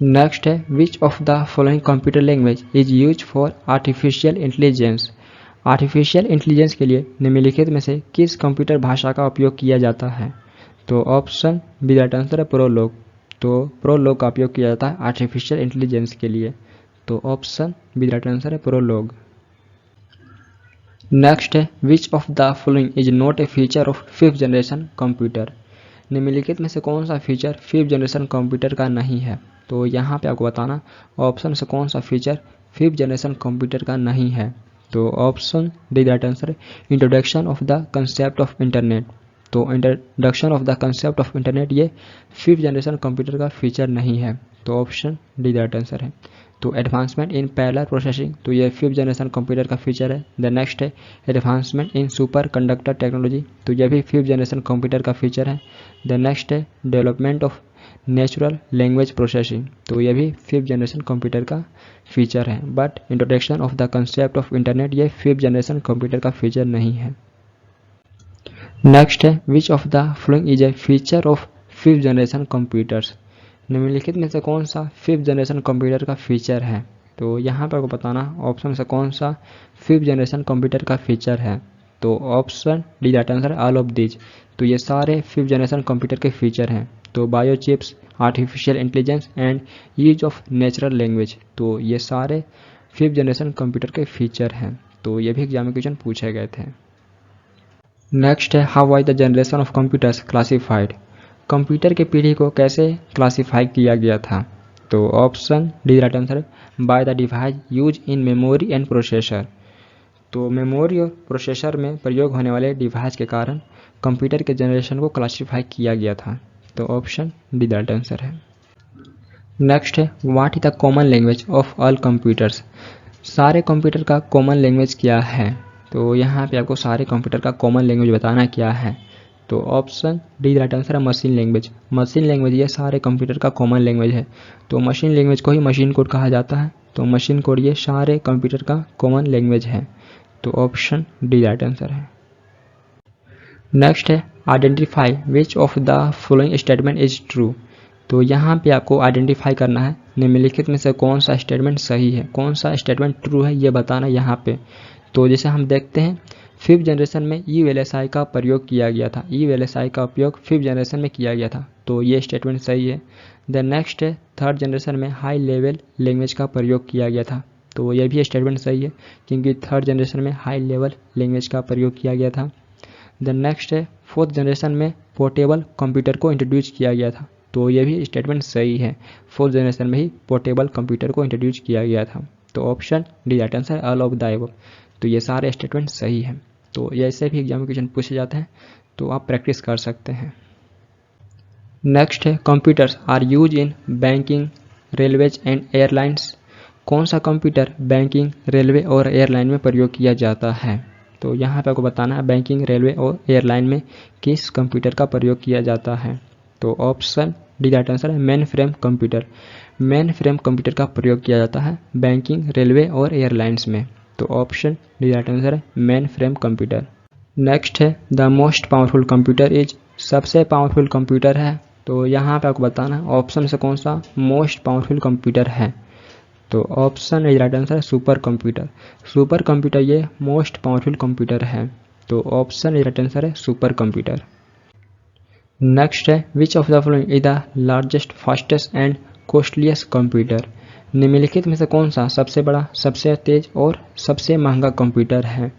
नेक्स्ट है which of the following computer language is use for artificial intelligence. Artificial intelligence के लिए निम्नलिखित में से किस कंप्यूटर भाषा का उपयोग किया जाता है? तो ऑप्शन बी राइट आंसर है प्रोलॉग। तो प्रोलॉग का उपयोग किया जाता है आर्टिफिशियल इंटेलिजेंस के लिए। तो ऑप्शन बी राइट आंसर है प्रोलॉग। नेक्स्ट है which of the following is not a feature of fifth generation computer. निम्नलिखित में से कौन सा फीचर फिफ्थ जनरेशन कंप्यूटर का नहीं है? तो यहाँ पे आपको बताना ऑप्शन से कौन सा फीचर फिफ्थ जनरेशन कंप्यूटर का नहीं है। तो ऑप्शन डी राइट आंसर है introduction of the concept of internet. तो introduction of the concept of internet ये फिफ्थ जनरेशन कंप्यूटर का फीचर नहीं है। तो ऑप्शन डी राइट आंसर है। तो एडवांसमेंट इन पैरेलल प्रोसेसिंग, तो ये फिफ्थ जनरेशन कंप्यूटर का फीचर है। द नेक्स्ट है advancement in super conductor technology, तो यह भी फिफ्थ जनरेशन कंप्यूटर का फीचर है। द नेक्स्ट है development of natural language processing, तो यह भी फिफ्थ जनरेशन कंप्यूटर का फीचर है। But introduction of the concept of internet ये फिफ्थ जनरेशन कंप्यूटर का फीचर नहीं है। नेक्स्ट है which of the following is a feature of fifth generation computers. निम्नलिखित में से कौन सा फिफ्थ जनरेशन कंप्यूटर का फीचर है? तो यहाँ पर आपको बताना ऑप्शन से कौन सा 5th जनरेशन कंप्यूटर का फीचर है। तो option D that answer all of these. तो ये सारे 5th जनरेशन कंप्यूटर के फीचर हैं। तो bio chips, artificial intelligence and use of natural language, तो ये सारे 5th जनरेशन कंप्यूटर के फीचर हैं। तो ये भी एग्जाम में क्वेश्चन पूछे गए थे। नेक्स्ट है how was the generation of computers classified. Computer की पीढ़ी को कैसे क्लासिफाई किया गया था। तो option D right answer by the device use in memory and processor. तो मेमोरी और प्रोसेसर में प्रयोग होने वाले डिवाइस के कारण कंप्यूटर के जनरेशन को क्लासिफाई किया गया था। तो ऑप्शन डी राइट आंसर है। नेक्स्ट है what is the common language of all computers. सारे कंप्यूटर का कॉमन लैंग्वेज क्या है। तो यहाँ पे आपको सारे कंप्यूटर का कॉमन लैंग्वेज बताना क्या है। तो ऑप्शन डी राइट आंसर है मशीन लैंग्वेज। मशीन लैंग्वेज ये सारे कंप्यूटर का कॉमन लैंग्वेज है। तो मशीन लैंग्वेज को ही मशीन कोड कहा जाता है। तो मशीन कोड ये सारे कंप्यूटर का कॉमन लैंग्वेज है। तो ऑप्शन डी राइट आंसर है। नेक्स्ट है identify which of the following statement is true. तो यहाँ पे आपको आइडेंटिफाई करना है निम्नलिखित में से कौन सा स्टेटमेंट सही है, कौन सा स्टेटमेंट ट्रू है, ये बताना यहाँ पे। तो जैसे हम देखते हैं 5th जनरेशन में ईवीएलएसआई का प्रयोग किया गया था। ईवीएलएसआई का उपयोग 5th जनरेशन में किया गया था। तो ये स्टेटमेंट सही है। देन नेक्स्ट है 3rd जनरेशन में हाई लेवल लैंग्वेज का प्रयोग किया गया था। तो ये भी स्टेटमेंट सही है क्योंकि 3rd जनरेशन में हाई लेवल लैंग्वेज का प्रयोग किया गया था। देन नेक्स्ट है 4th जनरेशन में पोर्टेबल कंप्यूटर को इंट्रोड्यूस किया गया था। तो ये भी स्टेटमेंट सही है। 4th जनरेशन में ही पोर्टेबल कंप्यूटर को इंट्रोड्यूस किया गया था। तो option D right answer all of the above. तो ये सारे स्टेटमेंट सही हैं। तो ऐसे भी एग्जाम में क्वेश्चन पूछे जाते हैं, तो आप प्रैक्टिस कर सकते हैं। नेक्स्ट है computers are use in banking, railways and airlines. कौन सा कंप्यूटर बैंकिंग, रेलवे और एयरलाइन में प्रयोग किया जाता है। तो यहाँ पे आपको बताना है बैंकिंग, रेलवे और एयरलाइन में किस कंप्यूटर का प्रयोग किया जाता है। तो ऑप्शन डी राइट आंसर है main frame computer. Main frame computer का प्रयोग किया जाता है बैंकिंग, रेलवे और एयरलाइंस में। तो ऑप्शन डी राइट आंसर है मेन फ्रेम कंप्यूटर। नेक्स्ट है the most powerful computer is. सबसे पावरफुल कंप्यूटर है। तो यहाँ पे आपको बताना है ऑप्शन से कौन सा मोस्ट पावरफुल कंप्यूटर है। तो ऑप्शन डी राइट आंसर है सुपर कंप्यूटर। सुपर कंप्यूटर ये मोस्ट पावरफुल कंप्यूटर है। तो ऑप्शन डी राइट आंसर है सुपर कंप्यूटर। नेक्स्ट है which of the following is the largest, fastest and costliest computer. निम्नलिखित में से कौन सा सबसे बड़ा, सबसे तेज और सबसे महंगा कंप्यूटर है।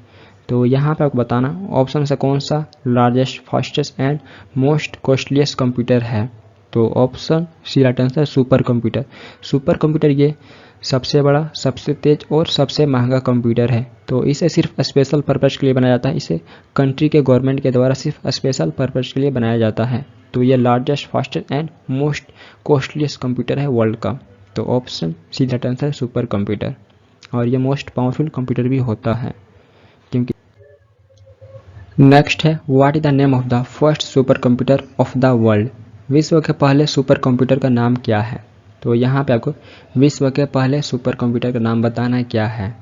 तो यहाँ पे आपको बताना ऑप्शन से कौन सा largest, fastest and most costliest computer है। तो option C right answer super computer. Super computer ये सबसे बड़ा, सबसे तेज और सबसे महंगा कंप्यूटर है। तो इसे सिर्फ स्पेशल पर्पज़ के लिए बनाया जाता है। इसे कंट्री के गवर्नमेंट के द्वारा सिर्फ स्पेशल पर्पज़ के लिए बनाया जाता है। तो ये largest, fastest and most costliest computer है वर्ल्ड का। तो ऑप्शन सी राइट आंसर है सुपर कंप्यूटर। और ये मोस्ट पावरफुल कंप्यूटर भी होता है क्योंकि। नेक्स्ट है what is the name of the first super computer of the world. विश्व के पहले सुपर कंप्यूटर का नाम क्या है। तो यहाँ पे आपको विश्व के पहले सुपर कंप्यूटर का नाम बताना है क्या है।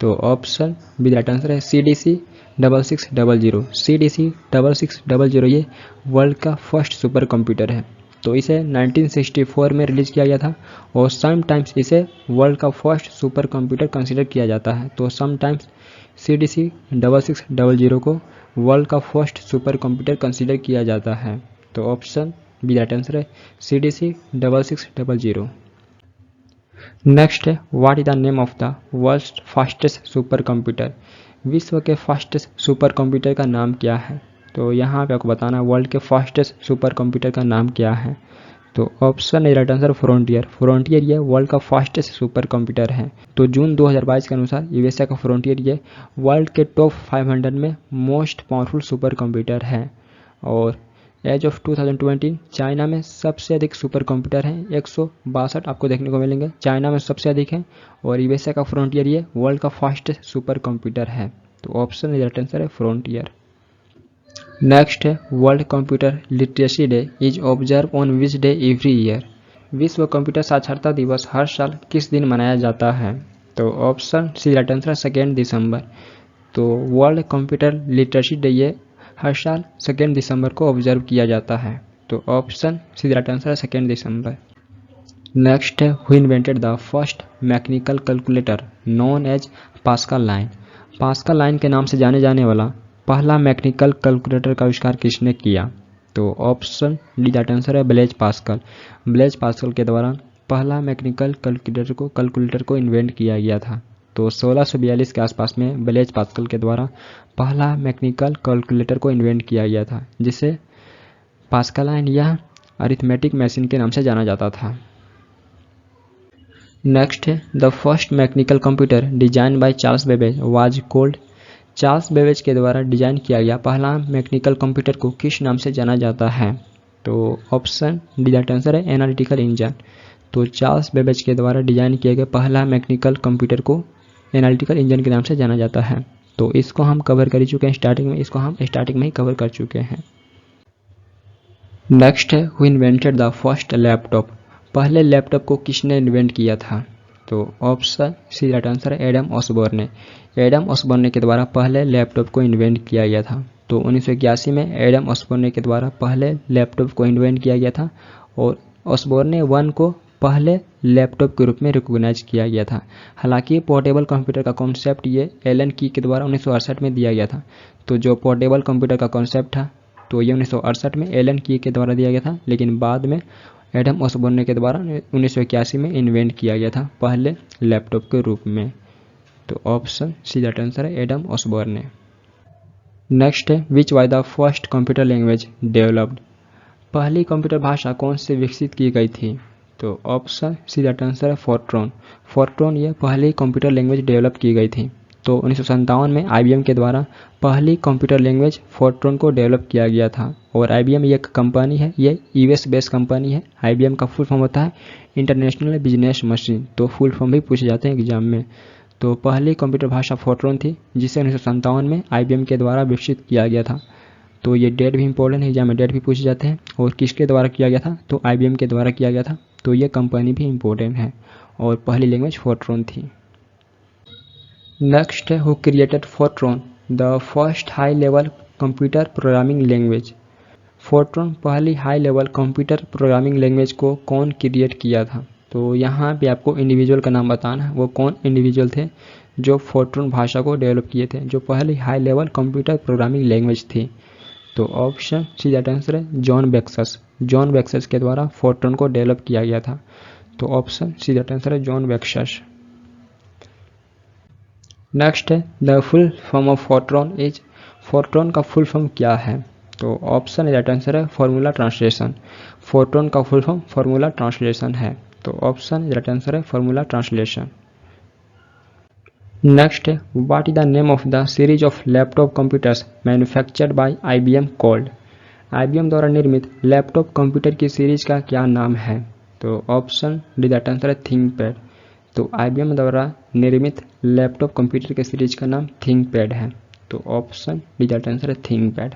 तो ऑप्शन बी राइट आंसर है CDC 6600। CDC 6600 ये वर्ल्ड का फर्स्ट सुपर कंप्यूटर है। तो इसे 1964 में रिलीज किया गया था और समटाइम्स इसे वर्ल्ड का फर्स्ट सुपर कंप्यूटर कंसिडर किया जाता है। तो समटाइम्स CDC 6600 को वर्ल्ड का फर्स्ट सुपर कंप्यूटर कंसिडर किया जाता है। तो ऑप्शन बी राइट आंसर है CDC 6600। नेक्स्ट है what is the name of the world's fastest super computer. विश्व के फास्टेस्ट सुपर कंप्यूटर का नाम क्या है। तो यहाँ पे आपको बताना है वर्ल्ड के फास्टेस्ट सुपर कंप्यूटर का नाम क्या है। तो ऑप्शन ए राइट आंसर फ्रंटियर। फ्रंटियर ये वर्ल्ड का फास्टेस्ट सुपर कंप्यूटर है। तो जून 2022 के अनुसार यूएसए का फ्रंटियर ये वर्ल्ड के टॉप 500 में मोस्ट पावरफुल सुपर कंप्यूटर है। और एज ऑफ 2020 चाइना में सबसे अधिक सुपर कंप्यूटर हैं, 162 आपको देखने को मिलेंगे। चाइना में सबसे अधिक हैं और यूएसए का फ्रंटियर ये वर्ल्ड का फास्टेस्ट सुपर कंप्यूटर है। तो ऑप्शन राइट आंसर है फ्रंटियर। नेक्स्ट है world computer literacy day is observe on which day every year. विश्व कंप्यूटर साक्षरता दिवस हर साल किस दिन मनाया जाता है। तो ऑप्शन सी राइट आंसर 2 दिसंबर। तो वर्ल्ड कंप्यूटर लिटरेसी डे ये हर साल 2 दिसंबर को ऑब्जर्व किया जाता है। तो ऑप्शन सी राइट आंसर है 2 दिसंबर। नेक्स्ट है who invented the first mechanical calculator known as Pascaline. Pascaline के नाम से जाने जाने वाला पहला मैकेनिकल कैलकुलेटर का आविष्कार किसने किया? तो ऑप्शन डी द आंसर है ब्लेज पास्कल। ब्लेज पास्कल के द्वारा पहला मैकेनिकल कैलकुलेटर को इन्वेंट किया गया था। तो 1642 के आसपास में ब्लेज पास्कल के द्वारा पहला मैकेनिकल कैलकुलेटर को इन्वेंट किया गया था, जिसे पास्कल लाइन या अरिथमेटिक मशीन के नाम से जाना जाता था। नेक्स्ट है the first mechanical computer design by Charles Babbage was called. Charles Babbage के द्वारा डिजाइन किया गया पहला मैकेनिकल कंप्यूटर को किस नाम से जाना जाता है? तो ऑप्शन डी द आंसर है एनालिटिकल इंजन। तो चार्ल्स बेबेज के द्वारा डिजाइन किया गया पहला मैकेनिकल कंप्यूटर को एनालिटिकल इंजन के नाम से जाना जाता है। तो इसको हम कवर कर चुके हैं स्टार्टिंग में, इसको हम स्टार्टिंग में ही कवर कर चुके हैं। नेक्स्ट है who invented the first laptop. पहले लैपटॉप को किसने इन्वेंट किया था? तो ऑप्शन सी राइट आंसर है एडम ऑसबॉर्न ने। एडम ऑसबॉर्न के द्वारा पहले लैपटॉप को इन्वेंट किया गया था। तो 1981 में एडम ऑसबॉर्न के द्वारा पहले लैपटॉप को इन्वेंट किया गया था और ऑसबॉर्न 1 को पहले लैपटॉप के रूप में रिकॉग्नाइज किया गया था। हालांकि पोर्टेबल कंप्यूटर का कॉन्सेप्ट ये एलन की के द्वारा 1968 में दिया गया था। तो जो पोर्टेबल कंप्यूटर का कॉन्सेप्ट था तो ये 1968 में एलन की के द्वारा दिया गया था, लेकिन बाद में एडम ऑसबॉर्न के द्वारा 1981 में इन्वेंट किया गया था पहले लैपटॉप के रूप में। तो ऑप्शन सी दैट आंसर है एडम ऑसबॉर्न ने। नेक्स्ट है which was the first computer language developed. पहली कंप्यूटर भाषा कौन से विकसित की गई थी? तो ऑप्शन सी दैट आंसर है फोर्ट्रॉन। फोर्ट्रॉन ये पहली कंप्यूटर लैंग्वेज डेवलप की गई थी। तो 1957 में आईबीएम के द्वारा पहली कंप्यूटर लैंग्वेज फोर्ट्रॉन को डेवलप किया गया था। और आईबीएम ये एक कंपनी है, ये यूएस बेस्ड कंपनी है। आईबीएम का फुल फॉर्म होता है इंटरनेशनल बिजनेस मशीन। तो फुल फॉर्म भी पूछे जाते हैं एग्जाम में। तो पहली कंप्यूटर भाषा फोर्ट्रॉन थी, जिसे 1957 में आईबीएम के द्वारा विकसित किया गया था। तो ये डेट भी इंपॉर्टेंट है, एग्जाम में डेट भी पूछे जाते हैं। और किसके द्वारा किया गया था? तो आईबीएम के द्वारा किया गया था। तो ये कंपनी भी इंपॉर्टेंट है और पहली लैंग्वेज फोर्ट्रॉन थी। नेक्स्ट है who created Fortran the first high level computer programming language. Fortran पहली high level computer programming language को कौन क्रिएट किया था? तो यहाँ पे आपको इंडिविजुअल का नाम बताना है, वो कौन इंडिविजुअल थे जो फोर्ट्रॉन भाषा को डेवलप किए थे, जो पहली high level computer programming language थी। तो ऑप्शन सी दैट आंसर है जॉन बेक्सस। जॉन बेक्सस के द्वारा फोर्ट्रॉन को डेवलप किया गया था। तो ऑप्शन सी दैट आंसर है जॉन बेक्सस। नेक्स्ट है the full form of Fortran is. Fortran का फुल फॉर्म क्या है? तो ऑप्शन राइट आंसर है फॉर्मूला ट्रांसलेशन। फोर्ट्रॉन का फुल फॉर्म फॉर्मूला ट्रांसलेशन है। तो ऑप्शन राइट आंसर है फॉर्मूला ट्रांसलेशन। नेक्स्ट है what is the name of the series of laptop computers manufactured by IBM called. IBM द्वारा निर्मित laptop computer की series का क्या नाम है? तो ऑप्शन डी दैट आंसर है थिंकपैड। तो आईबीएम द्वारा निर्मित लैपटॉप कंप्यूटर के सीरीज का नाम थिंकपैड है। तो ऑप्शन डी दैट आंसर है थिंकपैड।